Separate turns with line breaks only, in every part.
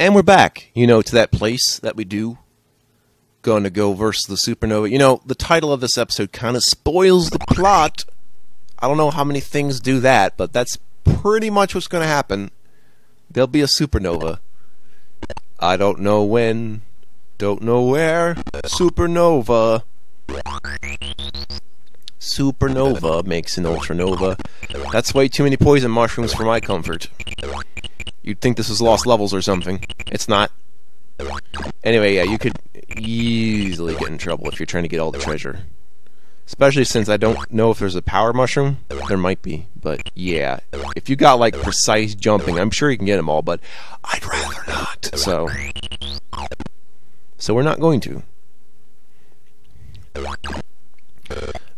And we're back, you know, to that place that we do. Going to go versus the supernova. You know, the title of this episode kind of spoils the plot. I don't know how many things do that, but that's pretty much what's going to happen. There'll be a supernova. I don't know when, don't know where. Supernova. Supernova makes an ultranova. That's way too many poison mushrooms for my comfort. You'd think this was Lost Levels or something. It's not. Anyway, yeah, you could easily get in trouble if you're trying to get all the treasure. Especially since I don't know if there's a power mushroom. There might be, but yeah. If you got like precise jumping, I'm sure you can get them all, but I'd rather not. So we're not going to.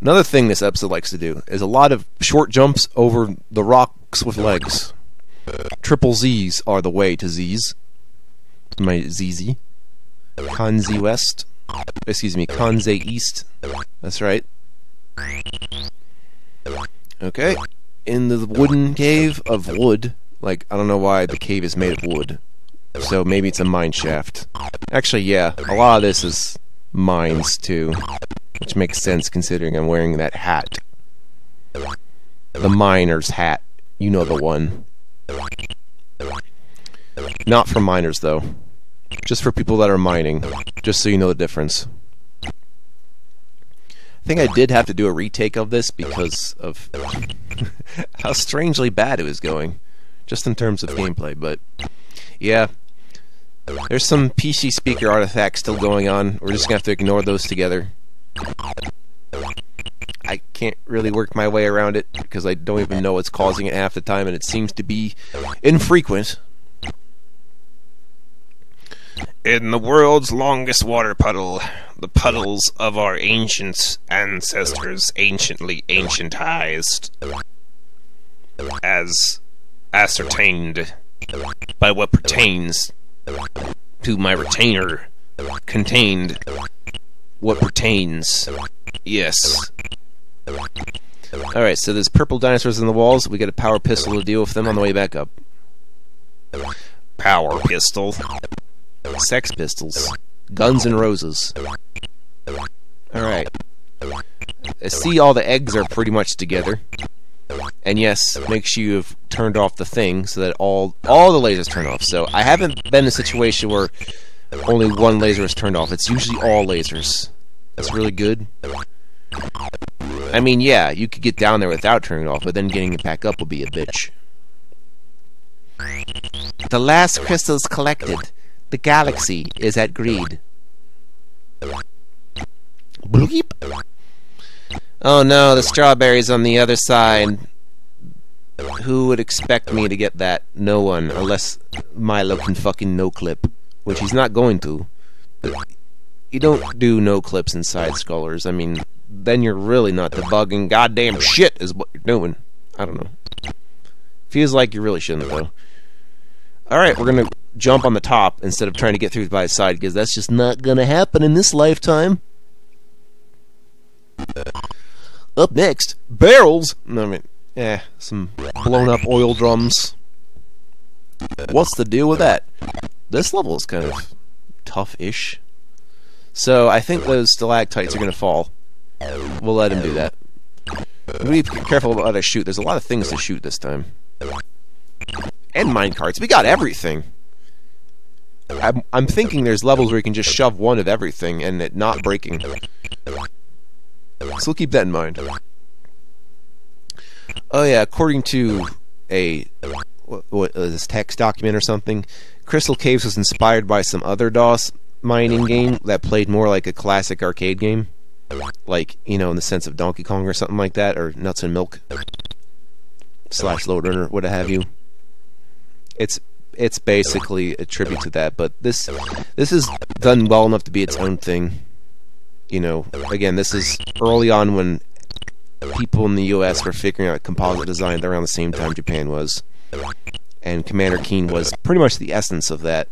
Another thing this episode likes to do is a lot of short jumps over the rocks with legs. Triple Z's are the way to Z's. My ZZ. Kanze West. Excuse me, Kanze East. That's right. Okay. In the wooden cave of wood. Like, I don't know why the cave is made of wood. So maybe it's a mine shaft. Actually, yeah, a lot of this is mines, too. Which makes sense considering I'm wearing that hat. The miner's hat. You know the one. Not for miners, though. Just for people that are mining. Just so you know the difference. I think I did have to do a retake of this because of how strangely bad it was going. Just in terms of gameplay, but yeah. There's some PC speaker artifacts still going on. We're just gonna have to ignore those together. I can't really work my way around it because I don't even know what's causing it half the time, and it seems to be infrequent. In the world's longest water puddle, the puddles of our ancient ancestors anciently ancientized, as ascertained by what pertains to my retainer, contained what pertains. Yes. Alright, so there's purple dinosaurs in the walls. We got a power pistol to deal with them on the way back up. Power pistol. Sex pistols. Guns and Roses. Alright. I see all the eggs are pretty much together. And yes, make sure you've turned off the thing so that all the lasers turn off. So I haven't been in a situation where only one laser is turned off. It's usually all lasers. That's really good. I mean, yeah, you could get down there without turning it off, but then getting it back up will be a bitch. The last crystals collected. The galaxy is at greed. Bleep. Oh no, the strawberry's on the other side. Who would expect me to get that? No one, unless Milo can fucking no-clip. Which he's not going to. But you don't do no-clips in side-scrollers. I mean, then you're really not debugging goddamn shit is what you're doing. I don't know. Feels like you really shouldn't, though. Alright, we're gonna jump on the top instead of trying to get through by the side, because that's just not gonna happen in this lifetime. Up next, barrels! No, I mean, some blown up oil drums. What's the deal with that? This level is kind of tough-ish. So, I think those stalactites are gonna fall. We'll let him do that. Be careful about how to shoot. There's a lot of things to shoot this time. And minecarts. We got everything. I'm thinking there's levels where you can just shove one of everything and it not breaking. So we'll keep that in mind. Oh yeah, according to a this text document or something, Crystal Caves was inspired by some other DOS mining game that played more like a classic arcade game. Like, you know, in the sense of Donkey Kong or something like that, or Nuts and Milk / Load Runner, what have you. It's basically a tribute to that, but this is done well enough to be its own thing. You know, again, this is early on when people in the US were figuring out composite design around the same time Japan was. And Commander Keen was pretty much the essence of that.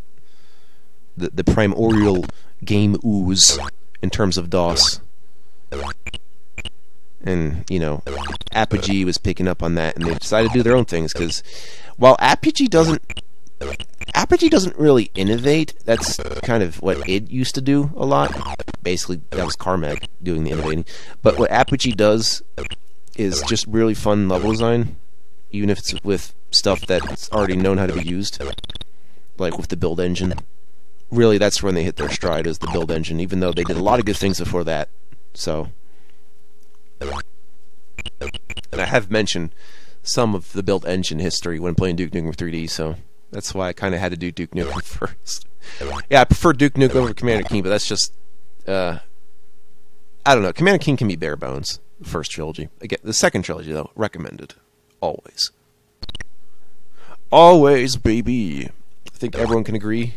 The primordial game ooze in terms of DOS. And, you know, Apogee was picking up on that, and they decided to do their own things, because while Apogee Apogee doesn't really innovate. That's kind of what id used to do a lot. Basically, that was Carmack doing the innovating. But what Apogee does is just really fun level design, even if it's with stuff that's already known how to be used, like with the build engine. Really, that's when they hit their stride, is the build engine, even though they did a lot of good things before that. So, and I have mentioned some of the build engine history when playing Duke Nukem 3D, so that's why I kind of had to do Duke Nukem first. Yeah, I prefer Duke Nukem over Commander Keen, but that's just, I don't know. Commander Keen can be bare bones. The first trilogy. Again, the second trilogy, though, recommended. Always. Always, baby. I think everyone can agree,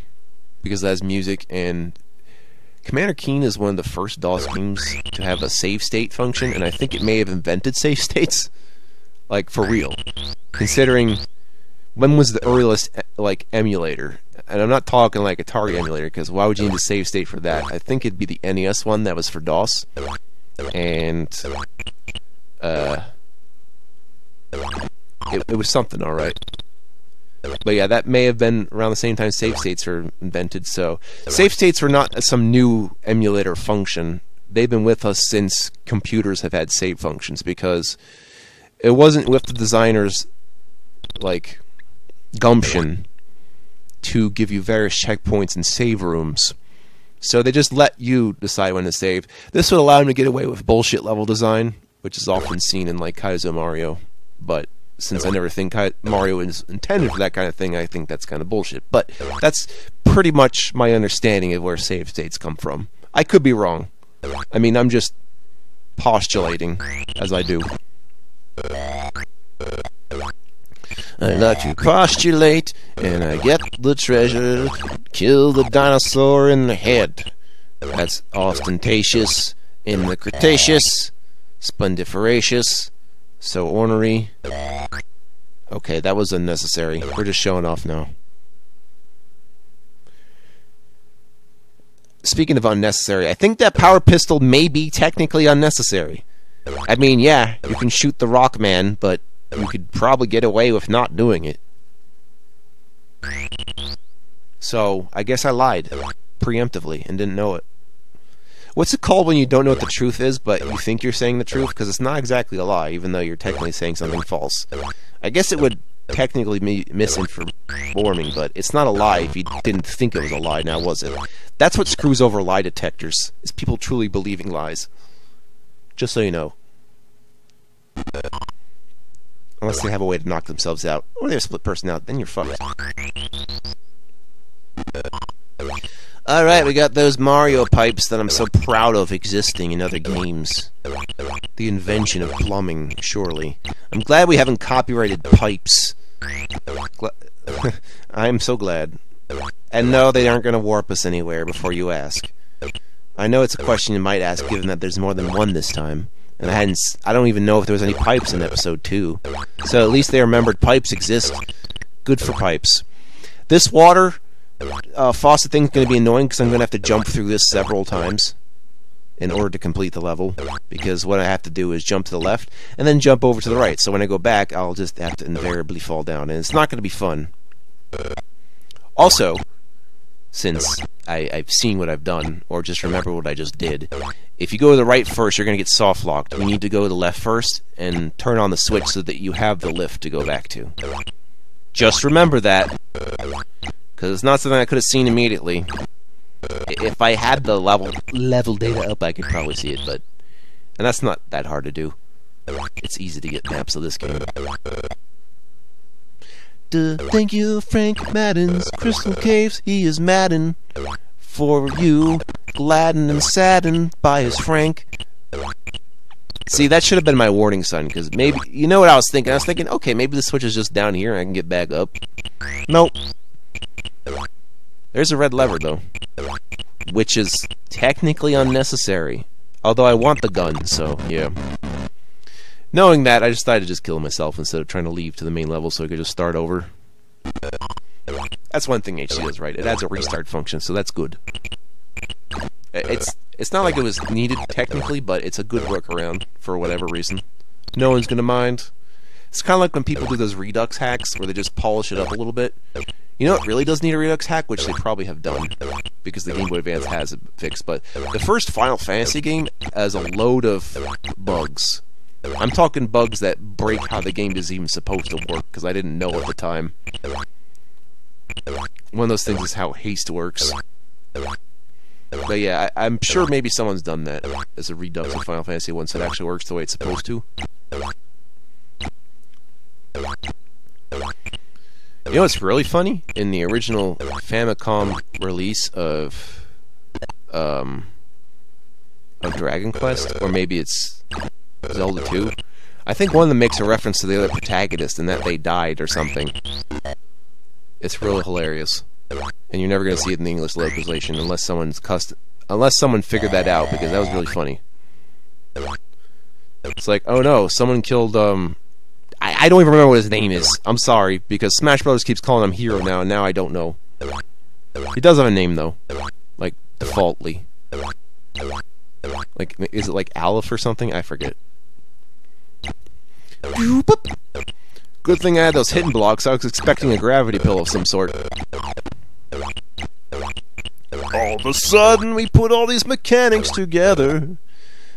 because it has music, and Commander Keen is one of the first DOS games to have a save state function, and I think it may have invented save states. Like, for real. Considering, when was the earliest, like, emulator? And I'm not talking like Atari emulator, because why would you need a save state for that? I think it'd be the NES one that was for DOS. And, it was something, alright. But yeah, that may have been around the same time save states were invented, so save states were not some new emulator function. They've been with us since computers have had save functions, because it wasn't with the designers, like, gumption to give you various checkpoints and save rooms. So they just let you decide when to save. This would allow them to get away with bullshit level design, which is often seen in, like, Kaizo Mario, but since I never think Mario is intended for that kind of thing, I think that's kind of bullshit. But that's pretty much my understanding of where save states come from. I could be wrong. I mean, I'm just postulating, as I do. I like to postulate, and I get the treasure, kill the dinosaur in the head. That's ostentatious in the Cretaceous, splendiferocious, so ornery. Okay, that was unnecessary. We're just showing off now. Speaking of unnecessary, I think that power pistol may be technically unnecessary. I mean, yeah, you can shoot the Rockman, but you could probably get away with not doing it. So, I guess I lied preemptively and didn't know it. What's it called when you don't know what the truth is, but you think you're saying the truth? Because it's not exactly a lie, even though you're technically saying something false. I guess it would technically be misinforming, but it's not a lie if you didn't think it was a lie, now was it? That's what screws over lie detectors, is people truly believing lies. Just so you know. Unless they have a way to knock themselves out. Or they have split personality, then you're fucked. Alright, we got those Mario pipes that I'm so proud of existing in other games. The invention of plumbing, surely. I'm glad we haven't copyrighted pipes. I'm so glad. And no, they aren't going to warp us anywhere before you ask. I know it's a question you might ask, given that there's more than one this time. And I don't even know if there was any pipes in episode 2. So at least they remembered pipes exist. Good for pipes. This water faucet thing's going to be annoying because I'm going to have to jump through this several times in order to complete the level, because what I have to do is jump to the left and then jump over to the right, so when I go back I'll just have to invariably fall down, and it's not going to be fun. Also, since I've seen what I've done, or just remember what I just did, if you go to the right first you're going to get soft locked. You need to go to the left first and turn on the switch so that you have the lift to go back to. Just remember that, because it's not something I could have seen immediately. If I had the level data up, I could probably see it, but... And that's not that hard to do. It's easy to get maps of this game. Thank you, Frank Madden's Crystal Caves. He is Madden for you, gladdened and saddened by his Frank. See, that should have been my warning sign, because maybe... You know what I was thinking? I was thinking, okay, maybe the switch is just down here and I can get back up. Nope. There's a red lever, though, which is technically unnecessary. Although I want the gun, so, yeah. Knowing that, I decided to just kill myself instead of trying to leave to the main level so I could just start over. That's one thing HD does right. It adds a restart function, so that's good. It's not like it was needed technically, but it's a good workaround for whatever reason. No one's gonna mind. It's kind of like when people do those Redux hacks where they just polish it up a little bit. You know what really does need a Redux hack, which they probably have done, because the Game Boy Advance has it fixed, but the first Final Fantasy game has a load of bugs. I'm talking bugs that break how the game is even supposed to work, because I didn't know at the time. One of those things is how haste works. But yeah, I'm sure maybe someone's done that as a Redux of Final Fantasy 1, so it actually works the way it's supposed to. You know what's really funny? In the original Famicom release of Dragon Quest, or maybe it's Zelda 2, I think one of them makes a reference to the other protagonist and that they died or something. It's really hilarious. And you're never going to see it in the English localization unless someone figured that out, because that was really funny. It's like, oh no, someone killed, I don't even remember what his name is. I'm sorry, because Smash Bros. Keeps calling him Hero now, and now I don't know. He does have a name, though. Like, defaultly. Like, is it like Aleph or something? I forget. Good thing I had those hidden blocks. I was expecting a gravity pill of some sort. All of a sudden, we put all these mechanics together.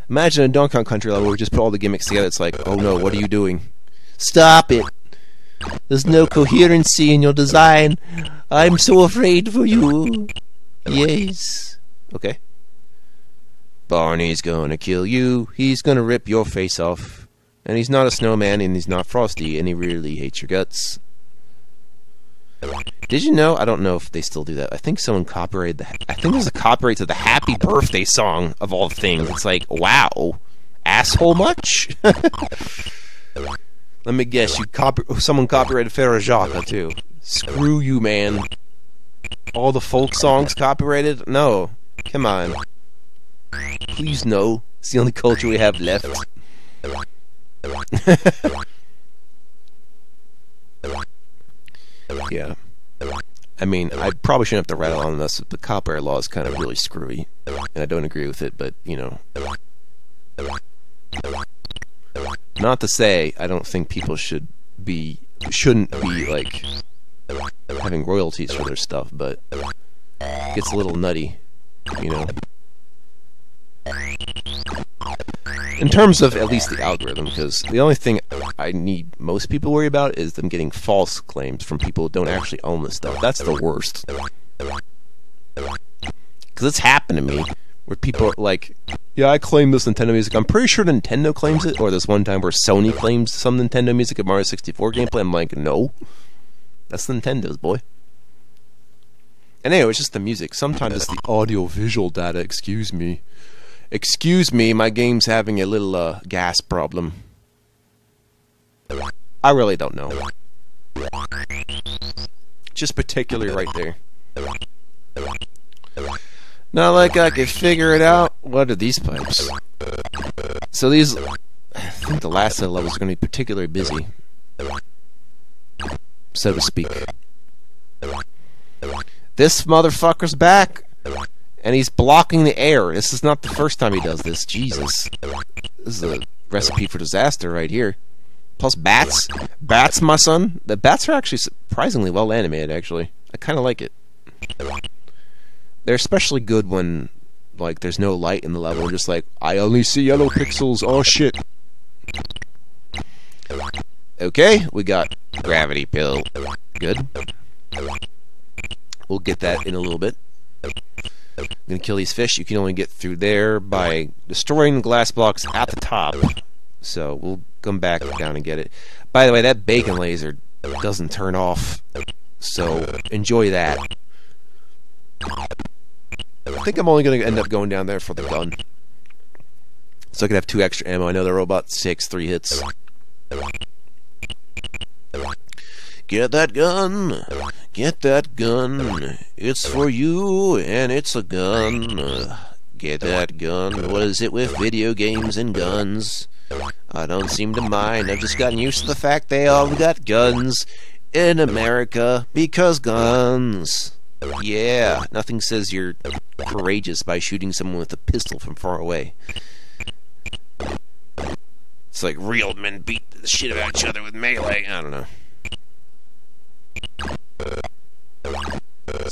Imagine a Donkey Kong Country level where we just put all the gimmicks together. It's like, oh no, what are you doing? Stop it! There's no coherency in your design. I'm so afraid for you. Yes. Okay. Barney's gonna kill you. He's gonna rip your face off. And he's not a snowman, and he's not Frosty, and he really hates your guts. Did you know? I don't know if they still do that. I think someone copyrighted I think there's a copyright to the Happy Birthday song of all things. It's like, wow, asshole much? Let me guess, someone copyrighted Farrah Jacques too. Screw you, man. All the folk songs copyrighted? No, come on. Please no. It's the only culture we have left. Yeah. I mean, I probably shouldn't have to rattle on this. The copyright law is kind of really screwy, and I don't agree with it, but, you know. Not to say I don't think people shouldn't be, like, having royalties for their stuff, but it gets a little nutty, you know. In terms of at least the algorithm, because the only thing I need most people worry about is them getting false claims from people who don't actually own this stuff. That's the worst. Because it's happened to me, where people are like, yeah, I claim this Nintendo music. I'm pretty sure Nintendo claims it, or this one time where Sony claims some Nintendo music of Mario 64 gameplay. I'm like, no. That's Nintendo's, boy. And anyway, it's just the music. Sometimes it's the audio-visual data, excuse me. Excuse me, my game's having a little gas problem. I really don't know. Just particularly right there. Not like I could figure it out. What are these pipes? So these, I think the last set of levels are going to be particularly busy, so to speak. This motherfucker's back. And he's blocking the air. This is not the first time he does this. Jesus. This is a recipe for disaster right here. Plus bats. Bats, my son. The bats are actually surprisingly well animated, actually. I kind of like it. They're especially good when, like, there's no light in the level. Just like, I only see yellow pixels. Oh, shit. Okay, we got gravity pill. Good. We'll get that in a little bit. I'm gonna kill these fish. You can only get through there by destroying the glass blocks at the top. So we'll come back down and get it. By the way, that bacon laser doesn't turn off, so enjoy that. I think I'm only gonna end up going down there for the gun, so I can have 2 extra ammo. I know the robot takes 3 hits. Get that gun! Get that gun! It's for you, and it's a gun. Get that gun. What is it with video games and guns? I don't seem to mind. I've just gotten used to the fact they all got guns in America, because guns. Yeah, nothing says you're courageous by shooting someone with a pistol from far away. It's like real men beat the shit out of each other with melee. I don't know.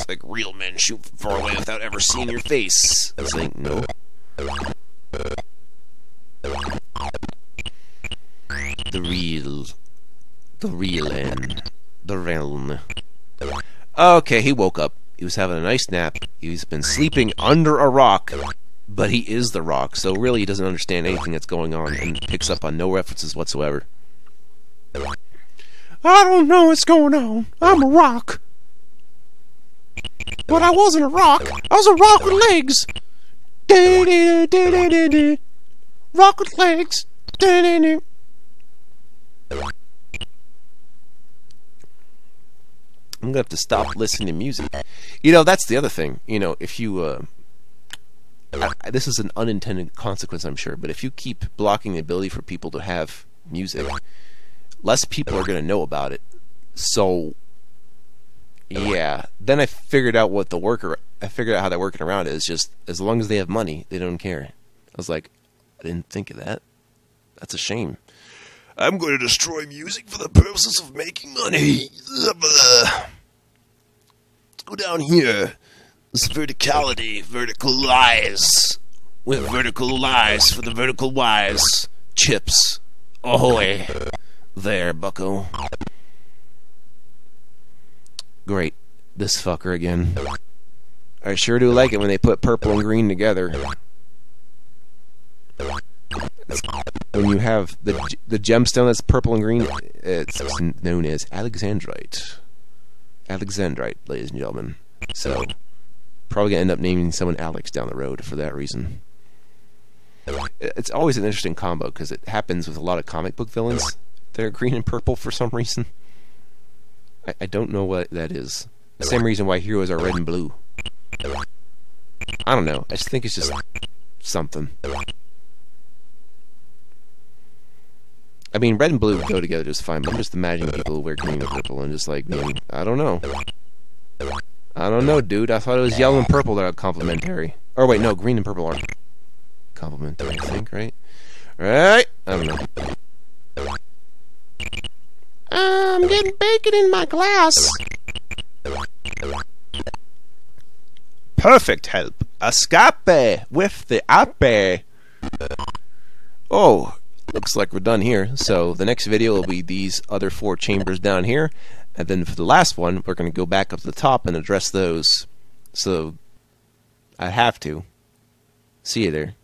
It's like real men shoot from far away without ever seeing your face. It's like, no. The real end. The realm. Okay, he woke up. He was having a nice nap. He's been sleeping under a rock, but he is the rock, so really he doesn't understand anything that's going on and picks up on no references whatsoever. I don't know what's going on. I'm a rock. But I wasn't a rock. I was a rock with legs. Rock with legs. I'm gonna have to stop listening to music. You know, that's the other thing. You know, if you this is an unintended consequence, I'm sure, but if you keep blocking the ability for people to have music, less people are gonna know about it. So yeah, then I figured out what I figured out how they're working around it. Is just as long as they have money, they don't care. I was like, I didn't think of that. That's a shame. I'm going to destroy music for the purposes of making money. Let's go down here. This verticality, vertical lies. With vertical lies for the vertical wise. Chips. Ahoy. There, bucko. Great. This fucker again. I sure do like it when they put purple and green together. When you have the gemstone that's purple and green, it's known as Alexandrite. Alexandrite, ladies and gentlemen. So, probably gonna end up naming someone Alex down the road for that reason. It's always an interesting combo because it happens with a lot of comic book villains. They're green and purple for some reason. I don't know what that is. The same reason why heroes are red and blue. I don't know. I just think it's just something. I mean, red and blue go together just fine, but I'm just imagining people who wear green and purple and just like, I don't know. I don't know, dude. I thought it was yellow and purple that are complementary. Or wait, no, green and purple are complementary, I think, right? Right? I don't know. I'm getting bacon in my glass. Perfect help. Escape with the ape. Oh. Looks like we're done here, so the next video will be these other 4 chambers down here, and then for the last one we're going to go back up to the top and address those. So I have to. See you there.